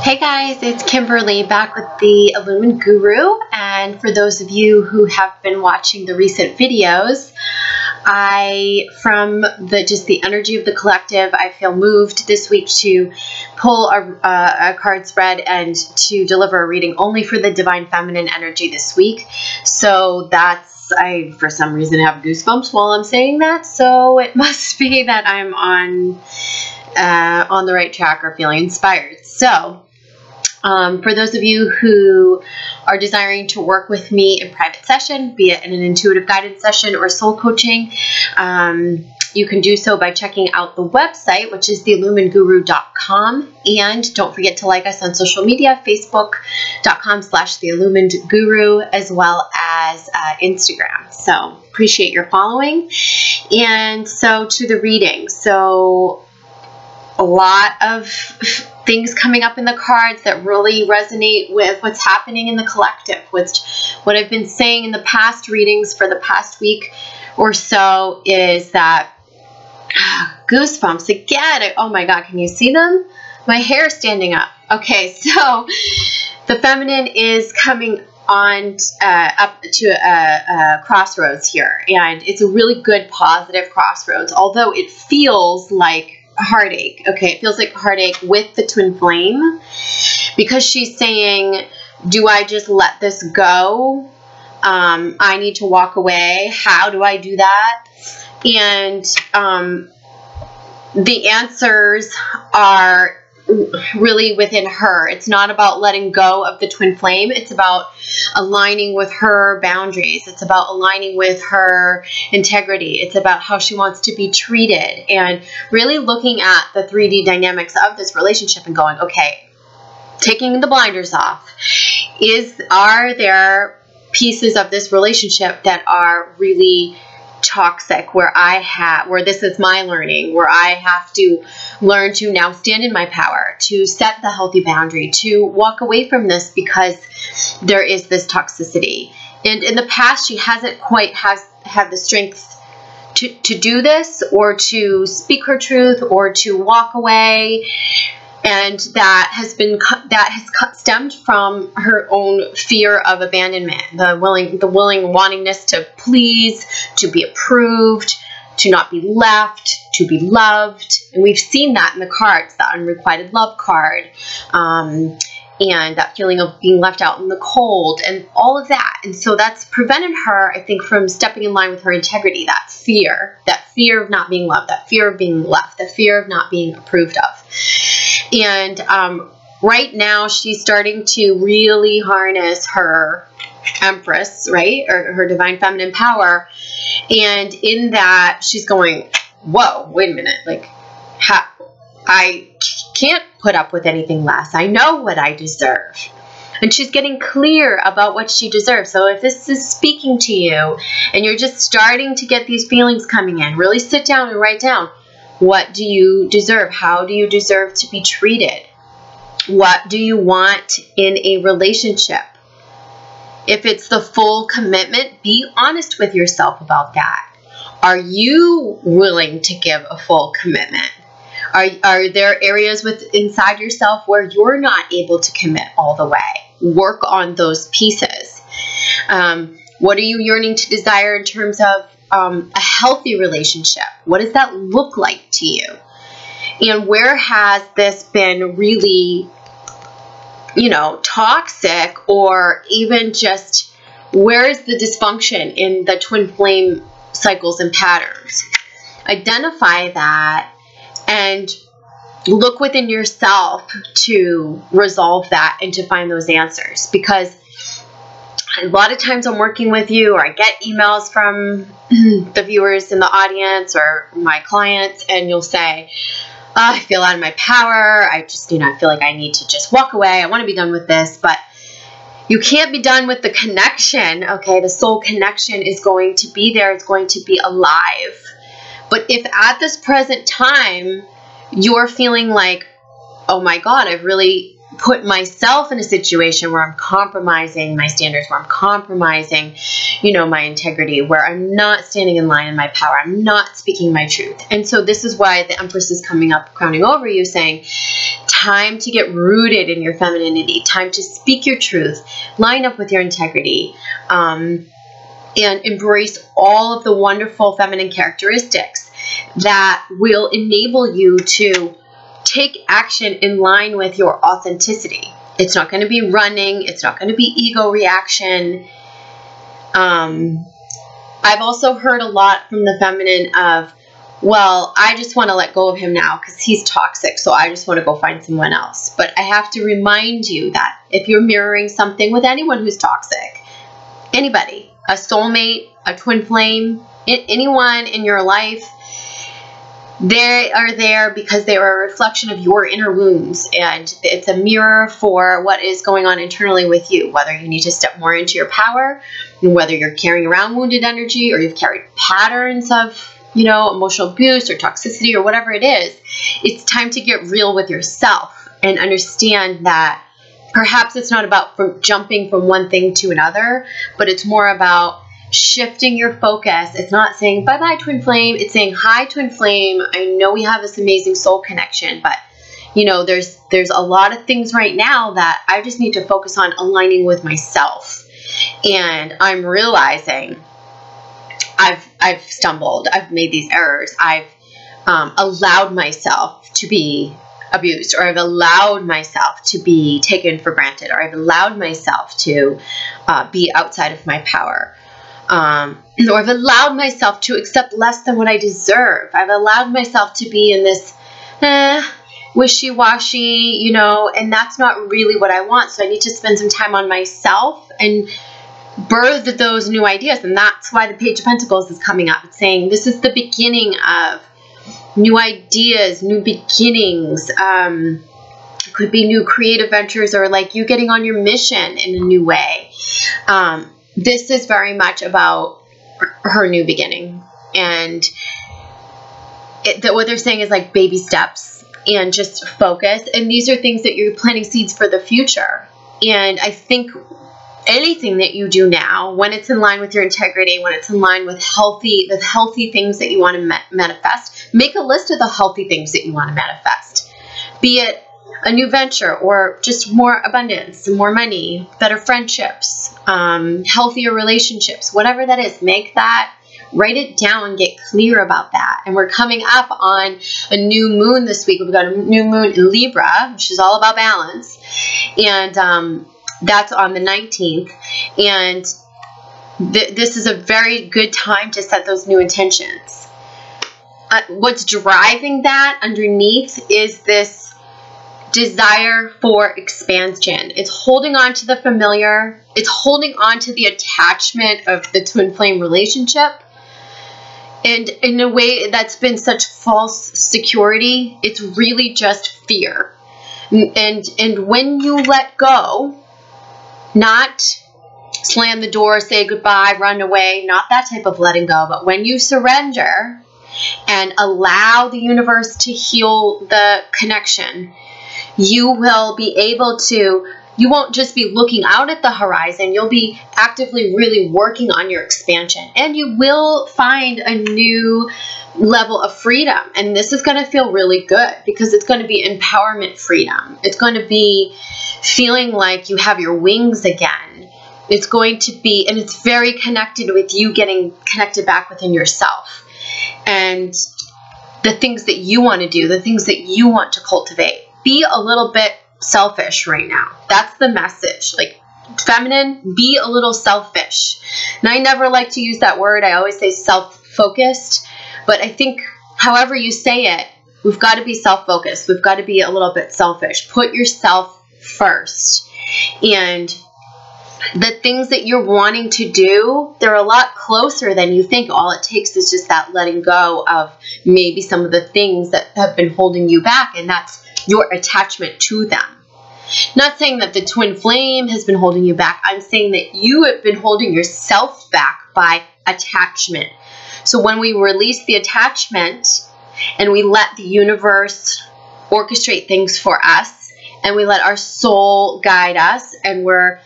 Hey guys, it's Kimberly back with the Illumined Guru, and for those of you who have been watching the recent videos, from the energy of the collective, I feel moved this week to pull a card spread and to deliver a reading only for the Divine Feminine energy this week. So I for some reason have goosebumps while I'm saying that, so it must be that I'm on the right track or feeling inspired. So for those of you who are desiring to work with me in private session, be it in an intuitive guidance session or soul coaching, you can do so by checking out the website, which is theilluminedguru.com. And don't forget to like us on social media, facebook.com/theilluminedguru, as well as Instagram. So appreciate your following. And so to the reading. So a lot of things coming up in the cards that really resonate with what's happening in the collective, which what I've been saying in the past readings for the past week or so is that goosebumps again. Oh my God, can you see them? My hair is standing up. Okay, so the feminine is coming on up to a crossroads here, and it's a really good positive crossroads, although it feels like heartache. Okay, it feels like heartache with the twin flame, because she's saying, do I just let this go? I need to walk away. How do I do that? And the answers are really within her. It's not about letting go of the twin flame. It's about aligning with her boundaries. It's about aligning with her integrity. It's about how she wants to be treated, and really looking at the 3D dynamics of this relationship and going, okay, taking the blinders off. Are there pieces of this relationship that are really toxic, where this is my learning, where I have to learn to now stand in my power, to set the healthy boundary, to walk away from this because there is this toxicity. And in the past, she hasn't quite had the strength to do this, or to speak her truth, or to walk away. And that has stemmed from her own fear of abandonment, the wantingness to please, to be approved, to not be left, to be loved. And we've seen that in the cards, the unrequited love card, and that feeling of being left out in the cold, and all of that. And so that's prevented her, I think, from stepping in line with her integrity, that fear of not being loved, that fear of being left, the fear of not being approved of. And right now, she's starting to really harness her Empress, right? Or her divine feminine power. And in that, she's going, whoa, wait a minute. Like, I can't put up with anything less. I know what I deserve. And she's getting clear about what she deserves. So if this is speaking to you, and you're just starting to get these feelings coming in, really sit down and write down, what do you deserve? How do you deserve to be treated? What do you want in a relationship? If it's the full commitment, be honest with yourself about that. Are you willing to give a full commitment? Are there areas inside yourself where you're not able to commit all the way? Work on those pieces. What are you yearning to desire in terms of a healthy relationship? What does that look like to you? And where has this been really, toxic, or even just where is the dysfunction in the twin flame cycles and patterns? Identify that and look within yourself to resolve that and to find those answers. Because a lot of times I'm working with you, or I get emails from the viewers in the audience or my clients, and you'll say, I feel out of my power. I just, I feel like I need to just walk away. I want to be done with this. But you can't be done with the connection, okay? The soul connection is going to be there. It's going to be alive. But if at this present time, you're feeling like, oh my God, I've really put myself in a situation where I'm compromising my standards, where I'm compromising, you know, my integrity, where I'm not standing in line in my power, I'm not speaking my truth. And so this is why the Empress is coming up, crowning over you, saying, time to get rooted in your femininity, time to speak your truth, line up with your integrity, and embrace all of the wonderful feminine characteristics that will enable you to take action in line with your authenticity. It's not going to be running. It's not going to be ego reaction. I've also heard a lot from the feminine of, well, I just want to let go of him now because he's toxic, so I just want to go find someone else. But I have to remind you that if you're mirroring something with anyone who's toxic, anybody, a soulmate, a twin flame, anyone in your life, they are there because they are a reflection of your inner wounds, and it's a mirror for what is going on internally with you, whether you need to step more into your power, whether you're carrying around wounded energy, or you've carried patterns of, you know, emotional abuse or toxicity or whatever it is. It's time to get real with yourself and understand that perhaps it's not about jumping from one thing to another, but it's more about shifting your focus. It's not saying bye-bye twin flame. It's saying, hi twin flame. I know we have this amazing soul connection, but you know, there's a lot of things right now that I just need to focus on aligning with myself. And I'm realizing I've stumbled. I've made these errors. I've allowed myself to be abused, or I've allowed myself to be taken for granted, or I've allowed myself to be outside of my power. Or I've allowed myself to accept less than what I deserve. I've allowed myself to be in this wishy-washy, you know, and that's not really what I want. So I need to spend some time on myself and birth those new ideas. And that's why the Page of Pentacles is coming up. It's saying this is the beginning of new ideas, new beginnings. It could be new creative ventures, or like you getting on your mission in a new way. This is very much about her new beginning, and what they're saying is like baby steps and just focus. And these are things that you're planting seeds for the future. And I think anything that you do now, when it's in line with your integrity, when it's in line with the healthy things that you want to manifest, make a list of the healthy things that you want to manifest. Be it a new venture, or just more abundance, more money, better friendships, healthier relationships, whatever that is, make that, write it down, get clear about that. And we're coming up on a new moon this week. We've got a new moon in Libra, which is all about balance. And that's on the 19th. And this is a very good time to set those new intentions. What's driving that underneath is this desire for expansion. It's holding on to the familiar. It's holding on to the attachment of the twin flame relationship. And in a way that's been such false security, it's really just fear. And when you let go, not slam the door, say goodbye, run away, not that type of letting go, but when you surrender and allow the universe to heal the connection, you will be able to, you won't just be looking out at the horizon, you'll be actively really working on your expansion. And you will find a new level of freedom. And this is going to feel really good because it's going to be empowerment freedom. It's going to be feeling like you have your wings again. It's going to be, and it's very connected with you getting connected back within yourself. And the things that you want to do, the things that you want to cultivate. Be a little bit selfish right now. That's the message. Like, feminine, be a little selfish. And I never like to use that word. I always say self-focused. But I think however you say it, we've got to be self-focused. We've got to be a little bit selfish. Put yourself first. And the things that you're wanting to do, they're a lot closer than you think. All it takes is just that letting go of maybe some of the things that have been holding you back, and that's your attachment to them. Not saying that the twin flame has been holding you back. I'm saying that you have been holding yourself back by attachment. So when we release the attachment and we let the universe orchestrate things for us, and we let our soul guide us, and we're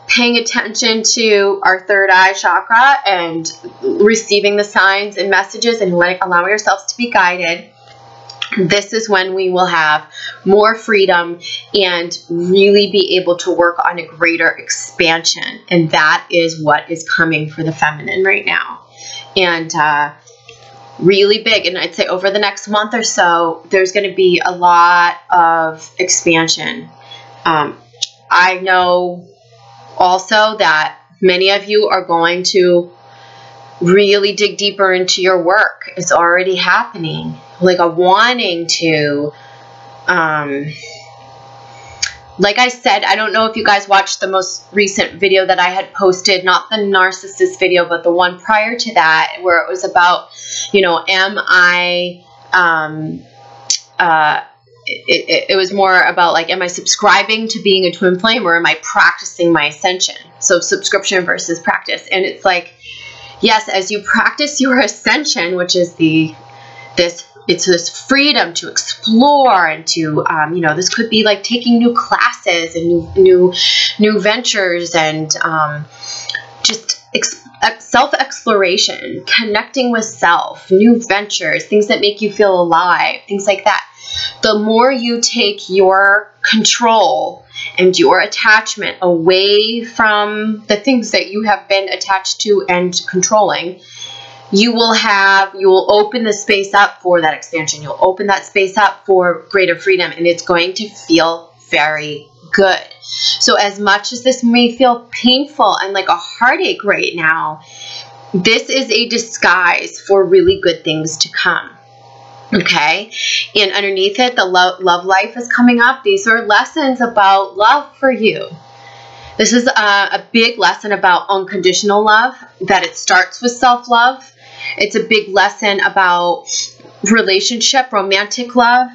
paying attention to our third eye chakra and receiving the signs and messages and allowing ourselves to be guided, this is when we will have more freedom and really be able to work on a greater expansion. And that is what is coming for the feminine right now. And really big. And I'd say over the next month or so, there's going to be a lot of expansion. I know also that many of you are going to really dig deeper into your work. It's already happening. Like a wanting to, like I said, I don't know if you guys watched the most recent video that I had posted, not the narcissist video, but the one prior to that, where it was about, you know, am I, it was more about like, am I subscribing to being a twin flame, or am I practicing my ascension? So subscription versus practice. And it's like, yes, as you practice your ascension, which is it's this freedom to explore and to, you know, this could be like taking new classes and new ventures, and just self-exploration, connecting with self, new ventures, things that make you feel alive, things like that. The more you take your control and your attachment away from the things that you have been attached to and controlling, you will open the space up for that expansion. You'll open that space up for greater freedom, and it's going to feel very good. So as much as this may feel painful and like a heartache right now, this is a disguise for really good things to come. Okay, and underneath it, the love life is coming up. These are lessons about love for you. This is a big lesson about unconditional love, that it starts with self-love. It's a big lesson about relationship, romantic love.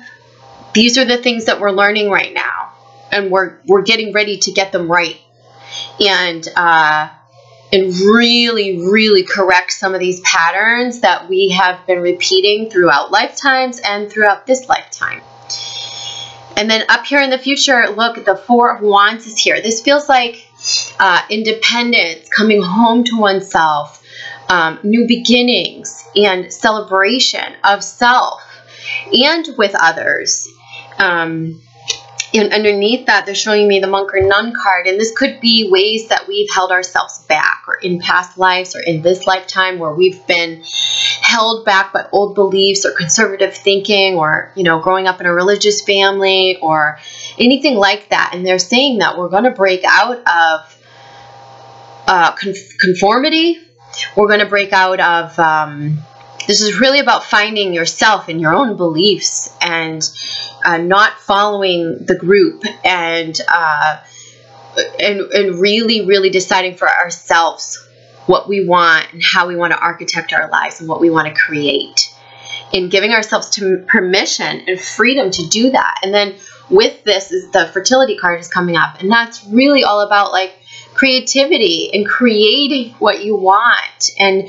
These are the things that we're learning right now, and we're getting ready to get them right, and really, really correct some of these patterns that we have been repeating throughout lifetimes and throughout this lifetime. And then up here in the future, look, the Four of Wands is here. This feels like independence, coming home to oneself, new beginnings, and celebration of self and with others. And underneath that, they're showing me the Monk or Nun card. And this could be ways that we've held ourselves back, or in past lives, or in this lifetime, where we've been held back by old beliefs or conservative thinking, or, you know, growing up in a religious family or anything like that. And they're saying that we're going to break out of conformity. We're going to break out of, this is really about finding yourself and your own beliefs, and not following the group, and really, really deciding for ourselves what we want and how we want to architect our lives and what we want to create, and giving ourselves permission and freedom to do that. And then with this is the fertility card is coming up, and that's really all about like creativity and creating what you want, and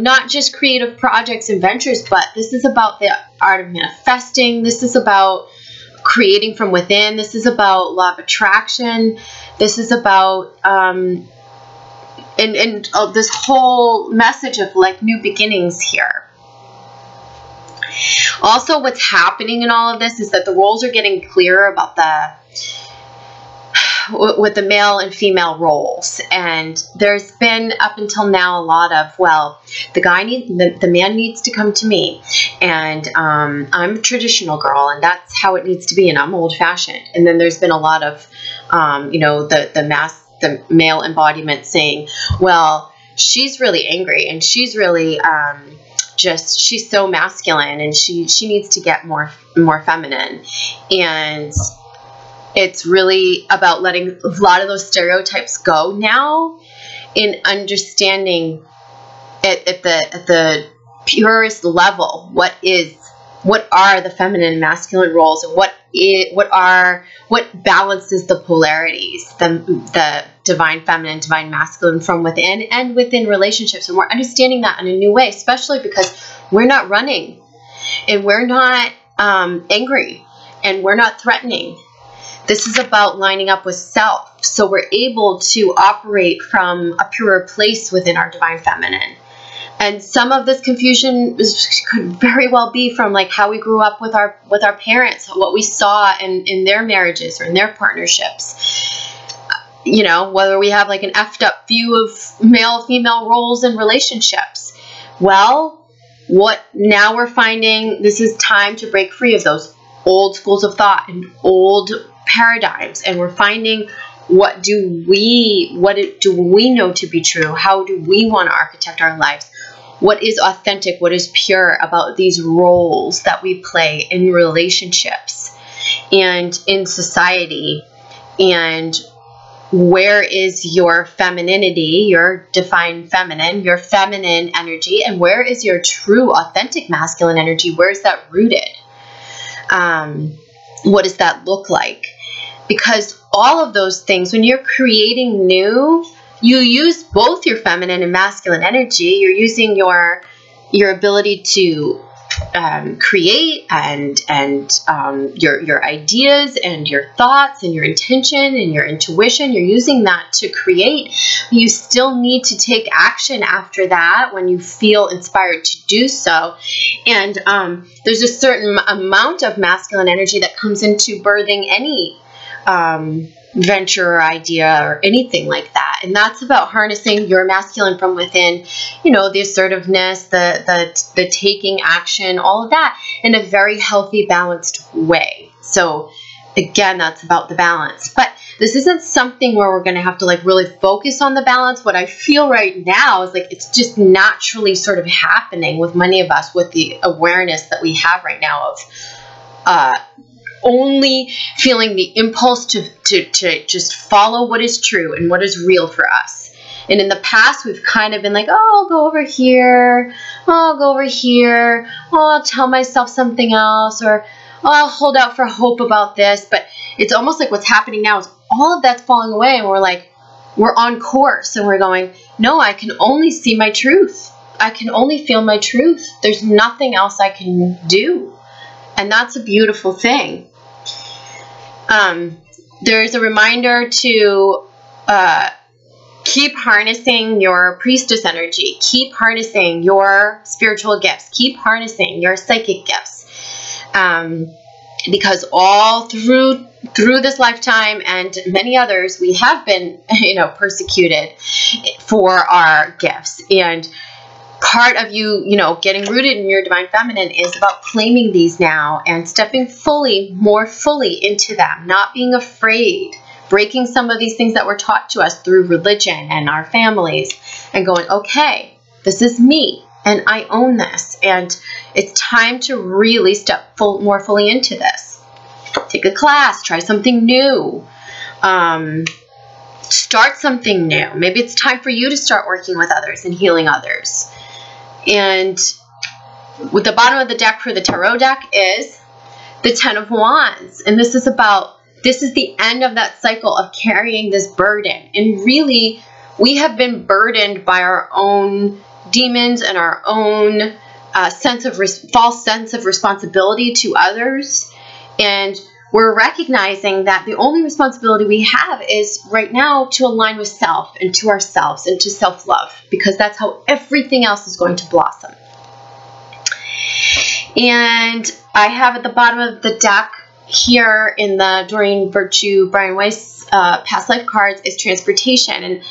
not just creative projects and ventures, but this is about the art of manifesting. This is about creating from within. This is about law of attraction. This is about this whole message of like new beginnings here. Also, what's happening in all of this is that the roles are getting clearer about with the male and female roles, and there's been up until now a lot of, well, the man needs to come to me, and I'm a traditional girl, and that's how it needs to be, and I'm old-fashioned. And then there's been a lot of you know, the male embodiment saying, well, she's really angry, and she's really she's so masculine, and she needs to get more feminine. And it's really about letting a lot of those stereotypes go now, in understanding it at the purest level. What are the feminine and masculine roles, and what balances the polarities, the divine feminine, divine masculine from within and within relationships. And we're understanding that in a new way, especially because we're not running, and we're not angry, and we're not threatening. This is about lining up with self, so we're able to operate from a purer place within our divine feminine. And some of this confusion could very well be from like how we grew up with our parents, what we saw in their marriages or in their partnerships. You know, whether we have like an effed up view of male-female roles in relationships. Well, what now we're finding, this is time to break free of those old schools of thought and old paradigms, and we're finding what do we know to be true? How do we want to architect our lives? What is authentic? What is pure about these roles that we play in relationships and in society? And where is your femininity, your divine feminine, your feminine energy, and where is your true, authentic masculine energy? Where is that rooted? What does that look like? Because all of those things, when you're creating new, you use both your feminine and masculine energy. You're using your ability to create and your ideas and your thoughts and your intention and your intuition. You're using that to create. You still need to take action after that when you feel inspired to do so. And there's a certain amount of masculine energy that comes into birthing any venture or idea or anything like that. And that's about harnessing your masculine from within, you know, the assertiveness, the taking action, all of that in a very healthy, balanced way. So again, that's about the balance. But this isn't something where we're going to have to like really focus on the balance. What I feel right now is like it's just naturally sort of happening with many of us with the awareness that we have right now of only feeling the impulse to just follow what is true and what is real for us. And in the past, we've kind of been like, oh, I'll go over here. Oh, I'll go over here. Oh, I'll tell myself something else. Or, oh, I'll hold out for hope about this. But it's almost like what's happening now is all of that's falling away. And we're like, we're on course. And we're going, no, I can only see my truth. I can only feel my truth. There's nothing else I can do. And that's a beautiful thing. There's a reminder to keep harnessing your priestess energy. Keep harnessing your spiritual gifts. Keep harnessing your psychic gifts. Because all through this lifetime and many others, we have been, you know, persecuted for our gifts. And part of you, you know, getting rooted in your divine feminine is about claiming these now and stepping more fully into them, not being afraid, breaking some of these things that were taught to us through religion and our families and going, okay, this is me and I own this. And it's time to really step more fully into this. Take a class, try something new, start something new. Maybe it's time for you to start working with others and healing others. And with the bottom of the deck for the tarot deck is the Ten of Wands. And this is the end of that cycle of carrying this burden. And really, we have been burdened by our own demons and our own false sense of responsibility to others. And we're recognizing that the only responsibility we have is right now to align with self and to ourselves and to self-love, because that's how everything else is going to blossom. And I have at the bottom of the deck here in the Doreen Virtue Brian Weiss past life cards is transportation. And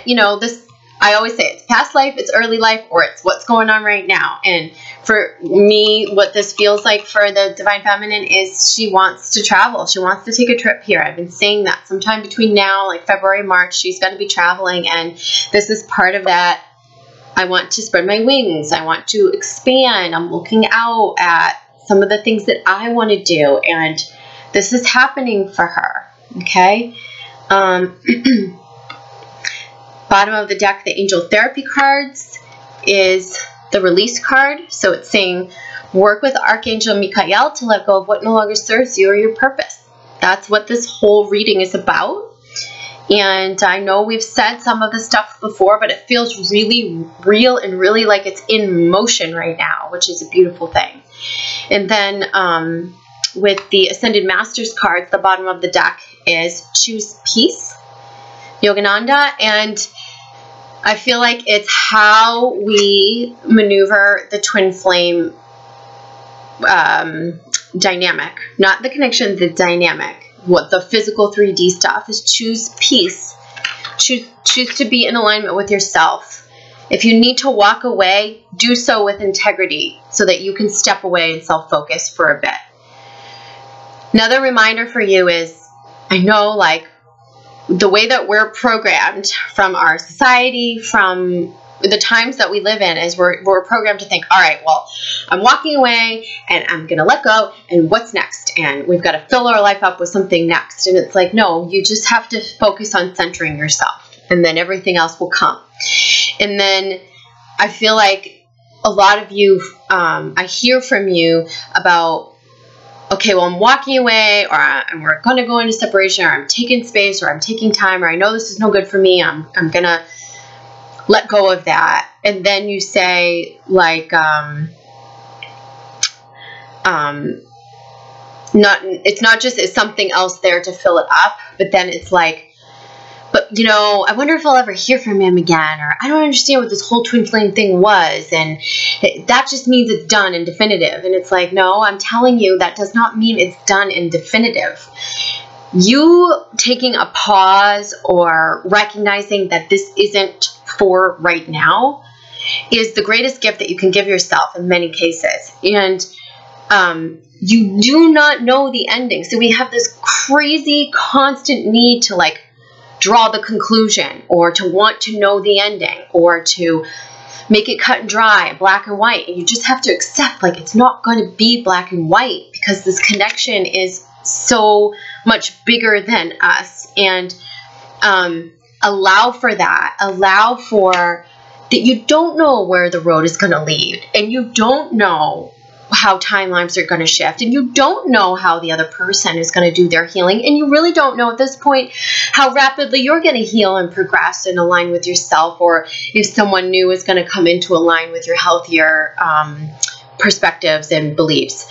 you know, this, I always say it's past life, it's early life, or it's what's going on right now. And for me, what this feels like for the divine feminine is she wants to travel. She wants to take a trip here. I've been saying that sometime between now, like February, March, she's going to be traveling. And this is part of that. I want to spread my wings. I want to expand. I'm looking out at some of the things that I want to do. And this is happening for her. Okay. Bottom of the deck, the angel therapy cards is the release card. So it's saying, work with Archangel Michael to let go of what no longer serves you or your purpose. That's what this whole reading is about. And I know we've said some of the stuff before, but it feels really real and really like it's in motion right now, which is a beautiful thing. And then with the Ascended Masters cards, the bottom of the deck is choose peace, Yogananda, and I feel like it's how we maneuver the twin flame dynamic, not the connection, the dynamic. What the physical 3D stuff is choose peace. Choose to be in alignment with yourself. If you need to walk away, do so with integrity so that you can step away and self-focus for a bit. Another reminder for you is, I know like the way that we're programmed from our society, from the times that we live in, is we're programmed to think, all right, well, I'm walking away and I'm going to let go, and what's next? And we've got to fill our life up with something next. And it's like, no, you just have to focus on centering yourself, and then everything else will come. And then I feel like a lot of you, I hear from you about, okay, well, I'm walking away, or we're going to go into separation, or I'm taking space, or I'm taking time, or I know this is no good for me. I'm going to let go of that. And then you say like, it's not just, it's something else there to fill it up, but then it's like, but you know, I wonder if I'll ever hear from him again, or I don't understand what this whole twin flame thing was, and that just means it's done and definitive. And it's like, no, I'm telling you, that does not mean it's done and definitive. You taking a pause or recognizing that this isn't for right now is the greatest gift that you can give yourself in many cases. And you do not know the ending. So we have this crazy constant need to like draw the conclusion, or to want to know the ending, or to make it cut and dry, black and white. And you just have to accept like it's not going to be black and white, because this connection is so much bigger than us. And allow for that. Allow for that. You don't know where the road is going to lead, and you don't know how timelines are going to shift, and you don't know how the other person is going to do their healing, and you really don't know at this point how rapidly you're going to heal and progress and align with yourself, or if someone new is going to come into align with your healthier perspectives and beliefs.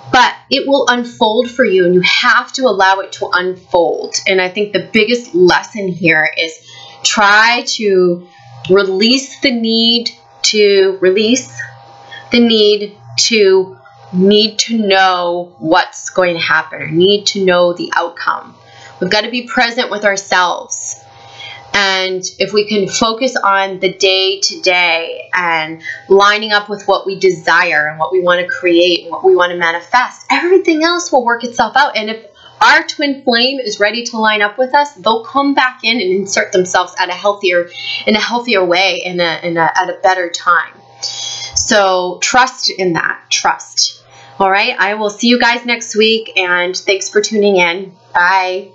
But it will unfold for you, and you have to allow it to unfold. And I think the biggest lesson here is try to release the need to need to know what's going to happen, or need to know the outcome. We've got to be present with ourselves. And if we can focus on the day to day and lining up with what we desire and what we want to create and what we want to manifest, everything else will work itself out. And if our twin flame is ready to line up with us, they'll come back in and insert themselves in a healthier way, at a better time. So trust in that. Trust. All right. I will see you guys next week, and thanks for tuning in. Bye.